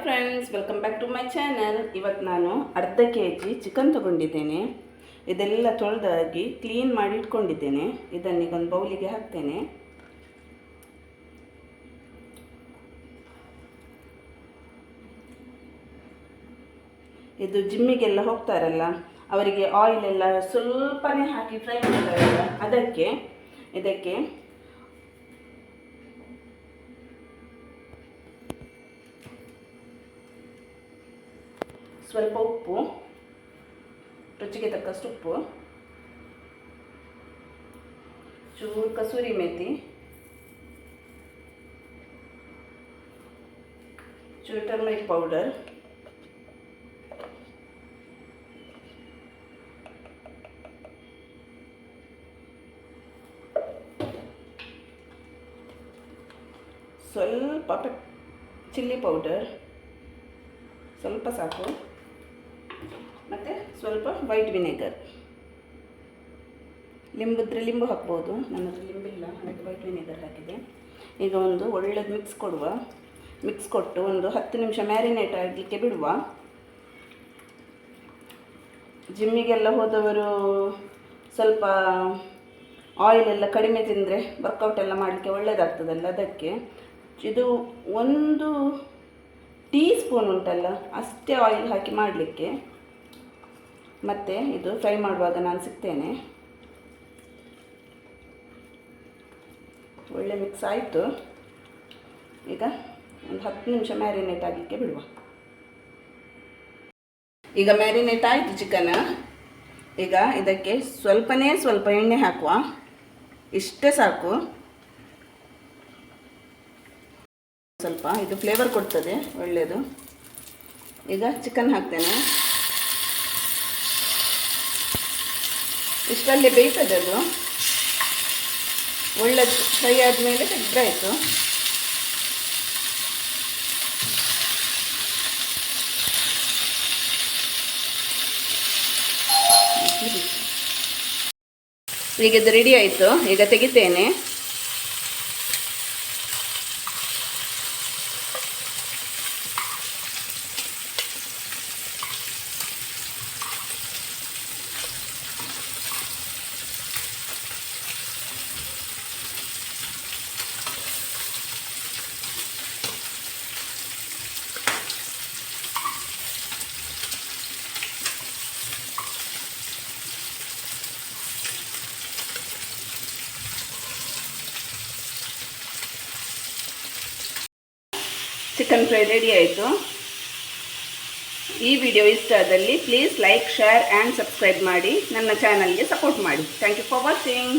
Friends, welcome back to my channel. ಇವತ್ತು ನಾನು ಅರ್ಧ kg ಚಿಕನ್ ತಗೊಂಡಿದ್ದೇನೆ. ಇದೆಲ್ಲ ತೊಳೆದಾಗಿ ಕ್ಲೀನ್ ಮಾಡಿ ಇಟ್ಕೊಂಡಿದ್ದೇನೆ. ಇದನ್ನೀಗ ಒಂದು ಬೌಲಿಗೆ ಹಾಕ್ತೇನೆ. ಇದು ಜಿಮ್ಮಿಗೆಲ್ಲ ಹೋಗ್ತಾರಲ್ಲ, ಅವರಿಗೆ ಆಯಿಲ್ ಎಲ್ಲ ಸ್ವಲ್ಪನೇ ಹಾಕಿ ಫ್ರೈ ಮಾಡ್ತಾರಲ್ಲ, ಇದಕ್ಕೆ ಸ್ವಲ್ಪ ಉಪ್ಪು, ರುಚಿಗೆ ತಕ್ಕಷ್ಟು ಉಪ್ಪು, ಚೂರು ಕಸೂರಿ ಮೇಥಿ, ಚೂರು ಟರ್ಮರಿಕ್ ಪೌಡರ್, ಸ್ವಲ್ಪ ಚಿಲ್ಲಿ ಪೌಡರ್, ಸ್ವಲ್ಪ ಸಾಕು, ಮತ್ತು ಸ್ವಲ್ಪ ವೈಟ್ ವಿನೆಗರ್. ಲಿಂಬಿದ್ರೆ ಲಿಂಬು ಹಾಕ್ಬೋದು, ನನ್ನ ಹತ್ರ ಲಿಂಬಿಲ್ಲ, ಅದಕ್ಕೆ ವೈಟ್ ವಿನೆಗರ್ ಹಾಕಿದೆ. ಈಗ ಒಂದು ಒಳ್ಳೆದು ಮಿಕ್ಸ್ ಕೊಟ್ಟು ಒಂದು 10 ನಿಮಿಷ ಮ್ಯಾರಿನೇಟ್ ಆಗಲಿಕ್ಕೆ ಬಿಡುವ. ಜಿಮ್ಮಿಗೆಲ್ಲ ಹೋದವರು ಸ್ವಲ್ಪ ಆಯಿಲೆಲ್ಲ ಕಡಿಮೆ ತಿಂದರೆ ವರ್ಕೌಟ್ ಎಲ್ಲ ಮಾಡಲಿಕ್ಕೆ ಒಳ್ಳೆಯದಾಗ್ತದಲ್ಲ, ಅದಕ್ಕೆ ಇದು 1 ಟೀ ಸ್ಪೂನ್ ಉಂಟಲ್ಲ ಅಷ್ಟೇ ಆಯಿಲ್ ಹಾಕಿ ಮಾಡಲಿಕ್ಕೆ. ಮತ್ತು ಇದು ಫ್ರೈ ಮಾಡುವಾಗ ನಾನು ಸಿಗ್ತೇನೆ. ಒಳ್ಳೆ ಮಿಕ್ಸ್ ಆಯಿತು. ಈಗ ಒಂದು 10 ನಿಮಿಷ ಮ್ಯಾರಿನೇಟ್ ಆಗಲಿಕ್ಕೆ ಬಿಡುವ. ಈಗ ಮ್ಯಾರಿನೇಟ್ ಆಯಿತು ಚಿಕನ್. ಈಗ ಇದಕ್ಕೆ ಸ್ವಲ್ಪ ಎಣ್ಣೆ ಹಾಕುವ, ಇಷ್ಟೇ ಸಾಕು. ಸ್ವಲ್ಪ ಇದು ಫ್ಲೇವರ್ ಕೊಡ್ತದೆ, ಒಳ್ಳೆಯದು. ಈಗ ಚಿಕನ್ ಹಾಕ್ತೇನೆ. ಇಷ್ಟಲ್ಲೇ ಬೇಯ್ತದೆ, ಅದು ಒಳ್ಳೆ ಫ್ರೈ ಆದಮೇಲೆ ತೆಗ್ದಾಯಿತು. ಈಗ ಇದು ರೆಡಿ ಆಯಿತು. ಈಗ ತೆಗಿತೇನೆ. ಚಿಕನ್ ಫ್ರೈ ರೆಡಿ ಆಯಿತು. ಈ ವಿಡಿಯೋ ಇಷ್ಟ ಆದಲ್ಲಿ please like, share and subscribe ಮಾಡಿ. ನನ್ನ ಚಾನಲ್ಗೆ ಸಪೋರ್ಟ್ ಮಾಡಿ. Thank you for watching.